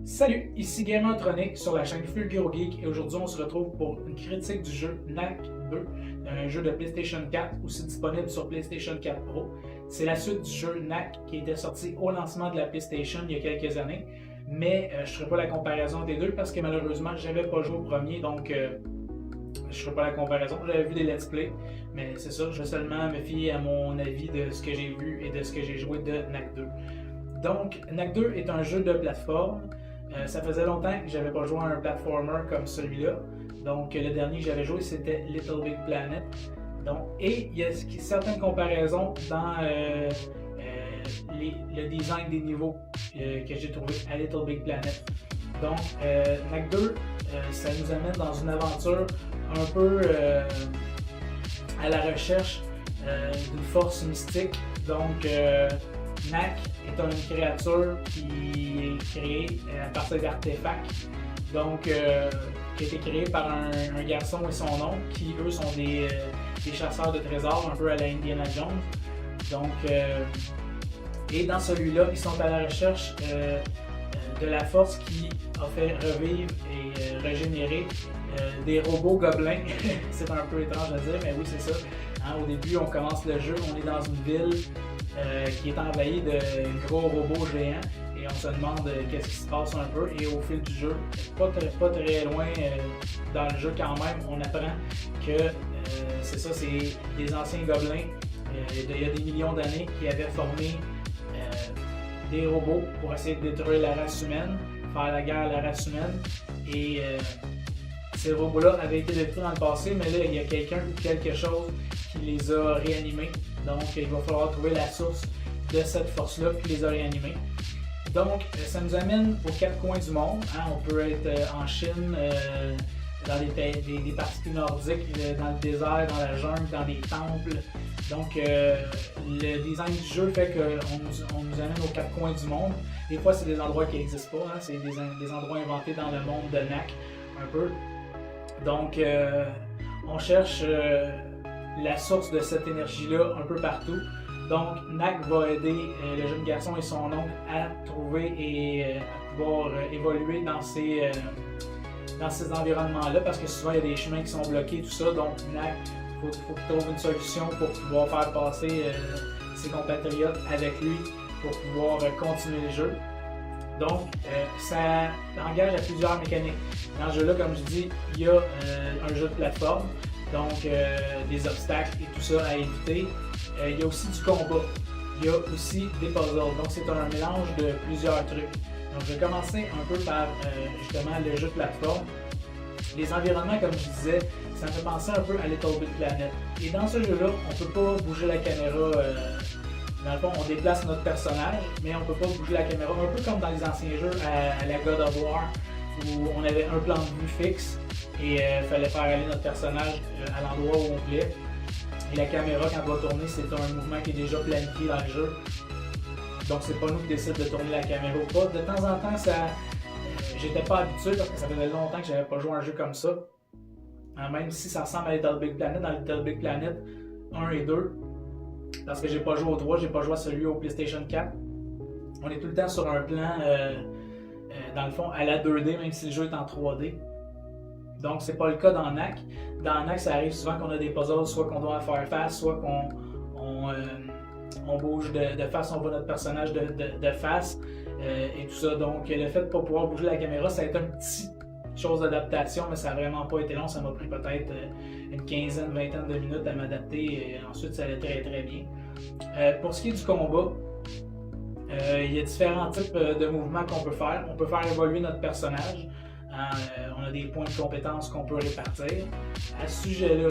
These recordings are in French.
Salut, ici Gamertronic sur la chaîne Fulguro Geek et aujourd'hui on se retrouve pour une critique du jeu Knack 2, un jeu de PlayStation 4 aussi disponible sur PlayStation 4 Pro. C'est la suite du jeu Knack qui était sorti au lancement de la PlayStation il y a quelques années, mais je ne ferai pas la comparaison des deux parce que malheureusement j'avais pas joué au premier, donc je ne ferai pas la comparaison. J'avais vu des let's play, mais c'est ça, je vais seulement me fier à mon avis de ce que j'ai vu et de ce que j'ai joué de Knack 2. Donc, Knack 2 est un jeu de plateforme. Ça faisait longtemps que j'avais pas joué à un platformer comme celui-là. Donc, le dernier que j'avais joué, c'était Little Big Planet. Donc, et il y a certaines comparaisons dans le design des niveaux que j'ai trouvé à Little Big Planet. Donc, Knack 2, ça nous amène dans une aventure un peu à la recherche d'une force mystique. Donc, Knack est une créature qui est créée à partir d'artefacts, donc qui a été créée par un garçon et son oncle, qui eux sont des chasseurs de trésors, un peu à la Indiana Jones. Donc, et dans celui-là, ils sont à la recherche de la force qui a fait revivre et régénérer des robots gobelins. C'est un peu étrange à dire, mais oui, c'est ça. Hein, au début, on commence le jeu, on est dans une ville qui est envahie de gros robots géants et on se demande qu'est-ce qui se passe un peu. Et au fil du jeu, pas très loin dans le jeu quand même, on apprend que c'est ça, c'est des anciens gobelins il y a des millions d'années qui avaient formé des robots pour essayer de détruire la race humaine, faire la guerre à la race humaine. Et ces robots-là avaient été détruits dans le passé, mais là, il y a quelqu'un ou quelque chose qui les a réanimés. Donc, il va falloir trouver la source de cette force-là qui les a réanimés. Donc, ça nous amène aux quatre coins du monde. Hein. On peut être en Chine, dans des parties nordiques, dans le désert, dans la jungle, dans des temples. Donc, le design du jeu fait qu'on nous amène aux quatre coins du monde. Des fois, c'est des endroits qui n'existent pas. Hein. C'est des endroits inventés dans le monde de Knack, un peu. Donc, on cherche la source de cette énergie-là un peu partout. Donc, Knack va aider le jeune garçon et son oncle à trouver et à pouvoir évoluer dans ces environnements-là, parce que souvent il y a des chemins qui sont bloqués, tout ça. Donc, Knack, il faut qu'il trouve une solution pour pouvoir faire passer ses compatriotes avec lui pour pouvoir continuer le jeu. Donc, ça engage à plusieurs mécaniques. Dans ce jeu-là, comme je dis, il y a un jeu de plateforme, donc des obstacles et tout ça à éviter. Il y a aussi du combat. Il y a aussi des puzzles. Donc, c'est un mélange de plusieurs trucs. Donc, je vais commencer un peu par justement le jeu de plateforme. Les environnements, comme je disais, ça me fait penser un peu à Little Big Planet. Et dans ce jeu-là, on ne peut pas bouger la caméra. Dans le fond, on déplace notre personnage, mais on ne peut pas bouger la caméra. Un peu comme dans les anciens jeux à la God of War, où on avait un plan de vue fixe et il fallait faire aller notre personnage à l'endroit où on voulait. Et la caméra, quand elle va tourner, c'est un mouvement qui est déjà planifié dans le jeu. Donc, c'est pas nous qui décidons de tourner la caméra ou pas. De temps en temps, j'étais pas habitué parce que ça faisait longtemps que j'avais pas joué à un jeu comme ça. Même si ça ressemble à Little Big Planet, dans Little Big Planet 1 et 2, parce que j'ai pas joué au 3, j'ai pas joué à celui au PlayStation 4. On est tout le temps sur un plan, dans le fond, à la 2D, même si le jeu est en 3D. Donc, c'est pas le cas dans Knack. Dans Knack, ça arrive souvent qu'on a des puzzles, soit qu'on doit faire face, soit qu'on bouge de face, on voit notre personnage de face et tout ça. Donc, le fait de ne pas pouvoir bouger la caméra, ça a été une petite chose d'adaptation, mais ça n'a vraiment pas été long. Ça m'a pris peut-être une quinzaine, vingtaine de minutes à m'adapter et ensuite, ça allait très très bien. Pour ce qui est du combat, il y a différents types de mouvements qu'on peut faire. On peut faire évoluer notre personnage. On a des points de compétences qu'on peut répartir. À ce sujet-là,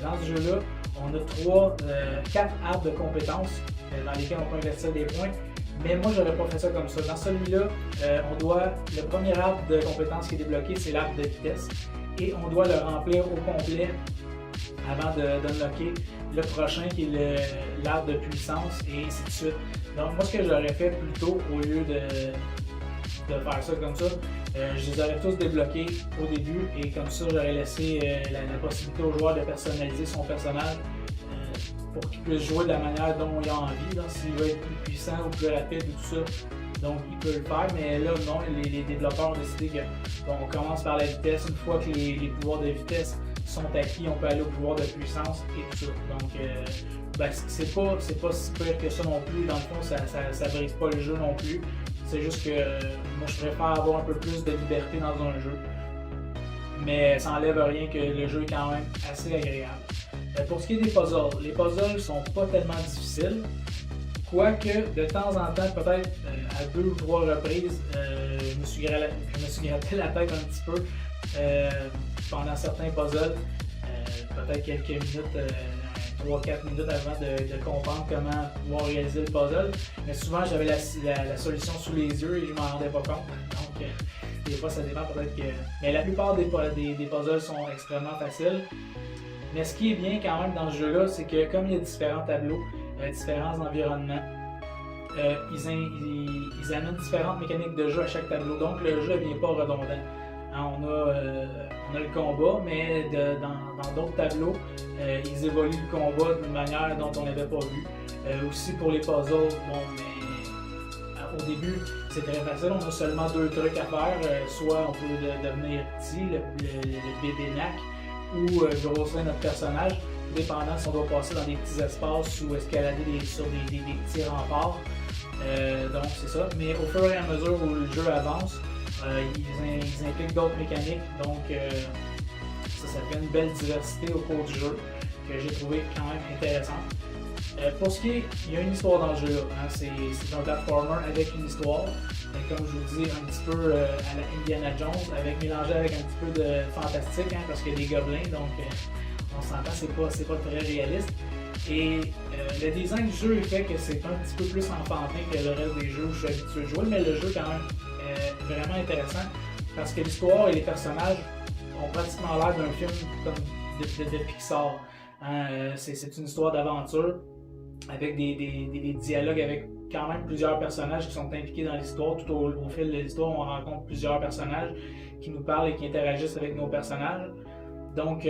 dans ce jeu-là, on a 4 arbres de compétences dans lesquels on peut investir des points. Mais moi, j'aurais pas fait ça comme ça. Dans celui-là, le premier arbre de compétences qui est débloqué, c'est l'arbre de vitesse. Et on doit le remplir au complet avant d'unlocker le prochain qui est l'arbre de puissance et ainsi de suite. Donc moi, ce que j'aurais fait plutôt au lieu de faire ça comme ça, je les aurais tous débloqués au début et comme ça j'aurais laissé la possibilité au joueur de personnaliser son personnage pour qu'il puisse jouer de la manière dont il a envie. S'il veut être plus puissant ou plus rapide ou tout ça, Donc il peut le faire, mais là non, les développeurs ont décidé que bon, on commence par la vitesse. Une fois que les pouvoirs de vitesse sont acquis, on peut aller au pouvoir de puissance et tout ça. Donc ben, c'est pas si pire que ça non plus. Dans le fond, ça brise pas le jeu non plus. C'est juste que moi je préfère avoir un peu plus de liberté dans un jeu. Mais ça n'enlève rien que le jeu est quand même assez agréable. Pour ce qui est des puzzles, les puzzles sont pas tellement difficiles. Quoique, de temps en temps, peut-être à 2 ou 3 reprises, je me suis gratté la tête un petit peu pendant certains puzzles. Peut-être quelques minutes, 3-4 minutes avant de comprendre comment pouvoir réaliser le puzzle. Mais souvent, j'avais la solution sous les yeux et je m'en rendais pas compte. Donc, des fois, ça dépend peut-être que... Mais la plupart des puzzles sont extrêmement faciles. Mais ce qui est bien quand même dans ce jeu-là, c'est que comme il y a différents tableaux, différents environnements, ils amènent différentes mécaniques de jeu à chaque tableau. Donc le jeu ne devient pas redondant. Hein, on a le combat, mais dans d'autres tableaux, ils évoluent le combat d'une manière dont on n'avait pas vu. Aussi pour les puzzles, bon, mais au début, c'est très facile. On a seulement 2 trucs à faire. Soit on peut devenir petit, le bébé nac, ou grossir notre personnage, dépendant si on doit passer dans des petits espaces ou escalader sur des petits remparts. Donc c'est ça. Mais au fur et à mesure où le jeu avance, ils impliquent d'autres mécaniques. Donc ça fait une belle diversité au cours du jeu que j'ai trouvé quand même intéressante. Pour ce qui est, il y a une histoire dans le jeu là. Hein, c'est un platformer avec une histoire. Comme je vous dis, un petit peu à la Indiana Jones, mélangé avec un petit peu de fantastique, hein, parce qu'il y a des gobelins, donc on s'entend, c'est pas très réaliste. Et le design du jeu fait que c'est un petit peu plus enfantin que le reste des jeux où je suis habitué de jouer, mais le jeu quand même vraiment intéressant, parce que l'histoire et les personnages ont pratiquement l'air d'un film comme de Pixar. Hein, c'est une histoire d'aventure avec des dialogues avec quand même plusieurs personnages qui sont impliqués dans l'histoire. Tout au fil de l'histoire, on rencontre plusieurs personnages qui nous parlent et qui interagissent avec nos personnages. Donc,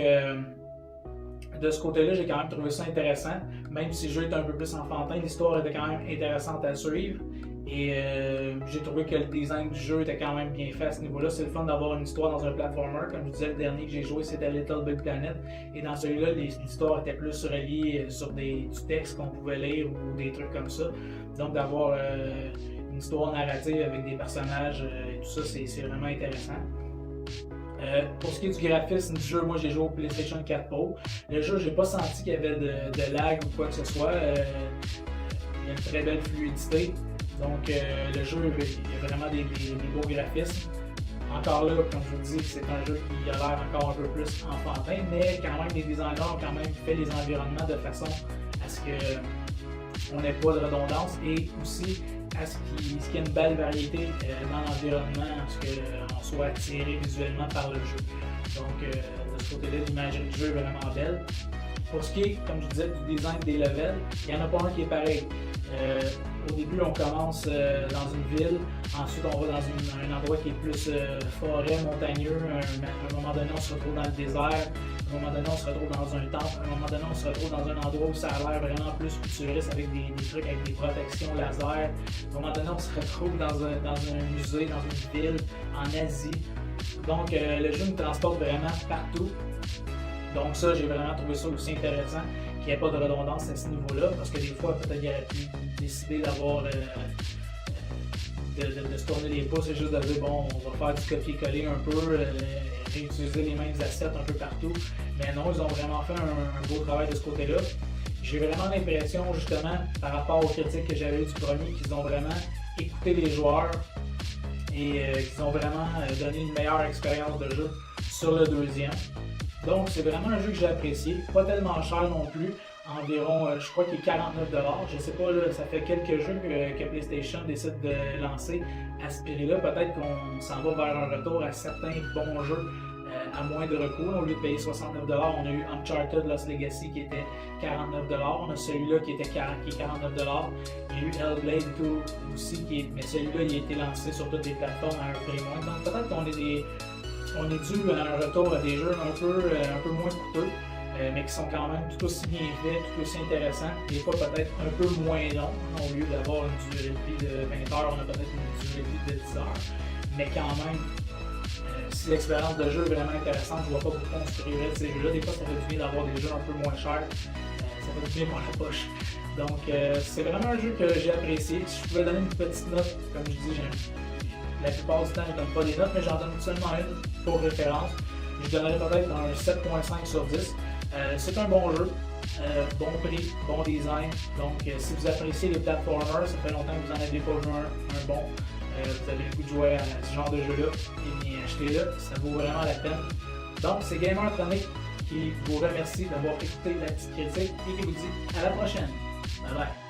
de ce côté-là, j'ai quand même trouvé ça intéressant. Même si le jeu est un peu plus enfantin, l'histoire était quand même intéressante à suivre. Et j'ai trouvé que le design du jeu était quand même bien fait à ce niveau-là. C'est le fun d'avoir une histoire dans un platformer. Comme je disais, le dernier que j'ai joué, c'était Little Big Planet. Et dans celui-là, l'histoire était plus reliée sur du texte qu'on pouvait lire ou des trucs comme ça. Donc d'avoir une histoire narrative avec des personnages et tout ça, c'est vraiment intéressant. Pour ce qui est du graphisme du jeu, moi j'ai joué au PlayStation 4 Pro. Le jeu, j'ai pas senti qu'il y avait de lag ou quoi que ce soit. Il y a une très belle fluidité. Donc le jeu, il y a vraiment des beaux graphismes. Encore là, comme je vous dis, c'est un jeu qui a l'air encore un peu plus enfantin, mais quand même les designers ont quand même fait les environnements de façon à ce qu'on n'ait pas de redondance et aussi à ce qu'il y ait une belle variété dans l'environnement, à ce qu'on soit attiré visuellement par le jeu. Donc de ce côté-là, l'imagerie du jeu est vraiment belle. Pour ce qui est, comme je disais, du design des levels, il n'y en a pas un qui est pareil. Au début, on commence dans une ville, ensuite on va dans un endroit qui est plus forêt, montagneux, à un moment donné on se retrouve dans le désert, à un moment donné on se retrouve dans un temple, à un moment donné on se retrouve dans un endroit où ça a l'air vraiment plus futuriste avec des trucs avec des protections laser, à un moment donné on se retrouve dans un musée, dans une ville, en Asie. Donc le jeu nous transporte vraiment partout. Donc ça, j'ai vraiment trouvé ça aussi intéressant, qu'il n'y ait pas de redondance à ce niveau-là, parce que des fois, peut-être qu'il aurait pu décider d'avoir de se tourner les pouces et juste de dire, bon, on va faire du copier-coller un peu, réutiliser les mêmes assets un peu partout. Mais non, ils ont vraiment fait un beau travail de ce côté-là. J'ai vraiment l'impression, justement, par rapport aux critiques que j'avais eues du premier, qu'ils ont vraiment écouté les joueurs et qu'ils ont vraiment donné une meilleure expérience de jeu sur le deuxième. Donc c'est vraiment un jeu que j'ai apprécié, pas tellement cher non plus, environ je crois qu'il est 49$, je sais pas, là, ça fait quelques jeux que PlayStation décide de lancer à ce prix-là, peut-être qu'on s'en va vers un retour à certains bons jeux à moindre coût. Au lieu de payer 69$, on a eu Uncharted Lost Legacy qui était 49$, on a celui-là qui est 49$, il y a eu Hellblade et tout aussi, mais celui-là il a été lancé sur toutes les plateformes à un prix moins, donc peut-être qu'on est dû à un retour à des jeux un peu moins coûteux. mais qui sont quand même tout aussi bien faits, tout aussi intéressants, des fois peut-être un peu moins longs. Au lieu d'avoir une durée de vie de 20 heures, on a peut-être une durée de vie de 10 heures. Mais quand même, si l'expérience de jeu est vraiment intéressante, je vois pas pourquoi on se priverait de ces jeux-là. Des fois, ça fait du bien d'avoir des jeux un peu moins chers. Ça fait du bien pour la poche. Donc, c'est vraiment un jeu que j'ai apprécié. Si je pouvais donner une petite note, comme je dis, la plupart du temps, je ne donne pas des notes, mais j'en donne seulement une pour référence. Je donnerais peut-être un 7.5 sur 10. C'est un bon jeu, bon prix, bon design. Donc, si vous appréciez les platformers, ça fait longtemps que vous n'en avez pas joué un bon. Vous avez le goût de jouer à ce genre de jeu-là, et bien achetez-le, ça vaut vraiment la peine. Donc, c'est Gamer Chronique qui vous remercie d'avoir écouté la petite critique et qui vous dit à la prochaine. Bye bye.